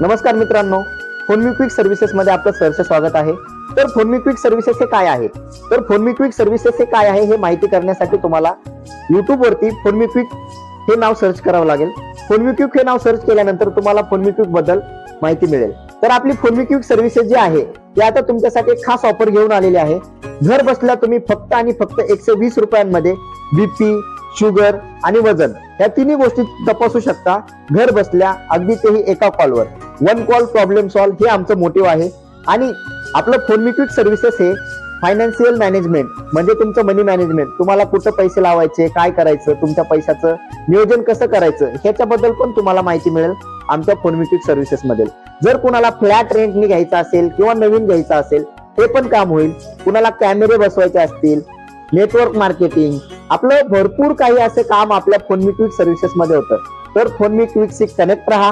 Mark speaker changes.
Speaker 1: नमस्कार मित्रांनो, फोनमी quick services मध्ये आपलं सहर्ष स्वागत आहे। तर फोनमी क्विक सर्व्हिसेस हे काय आहे? तर फोनमी क्विक सर्व्हिसेस हे काय आहे हे माहिती करण्यासाठी तुम्हाला YouTube वरती फोनमी क्विक हे नाव सर्च करावं लागेल। फोनमी क्विक हे नाव सर्च केल्यानंतर तुम्हाला फोनमी क्विक बद्दल माहिती मिळेल। तर आपली फोनमी क्विक सर्व्हिसेस जी आहे ती आता तुमच्यासाठी एक खास ऑफर घेऊन आलेली आहे। घर बसल्या तुम्ही फक्त आणि फक्त 120 रुपयांमध्ये बीपी, शुगर आणि वजन या तिन्ही गोष्टी तपासू शकता घर बसल्या, अगदी तेही एका कॉलवर। वन कॉल प्रॉब्लेम सॉल्व हे आमचं मोटिव्ह आहे। आणि आपलं फोनमी क्विक सर्व्हिसेस हे फायनान्शियल मॅनेजमेंट म्हणजे तुमचं मनी मॅनेजमेंट, तुम्हाला कुठं पैसे लावायचे, काय करायचं, तुमच्या पैशाचं नियोजन कसं करायचं ह्याच्याबद्दल पण तुम्हाला माहिती मिळेल आमच्या फोनमी क्विक सर्व्हिसेस मध्ये। जर कुणाला फ्लॅट रेंटनी घ्यायचा असेल किंवा नवीन घ्यायचा असेल ते पण काम होईल। कुणाला कॅमेरे बसवायचे असतील, नेटवर्क मार्केटिंग, आपलं भरपूर काही असे काम आपल्या फोनमी क्विक सर्व्हिसेस मध्ये होतं। तर फोनमी क्विकशी कनेक्ट राहा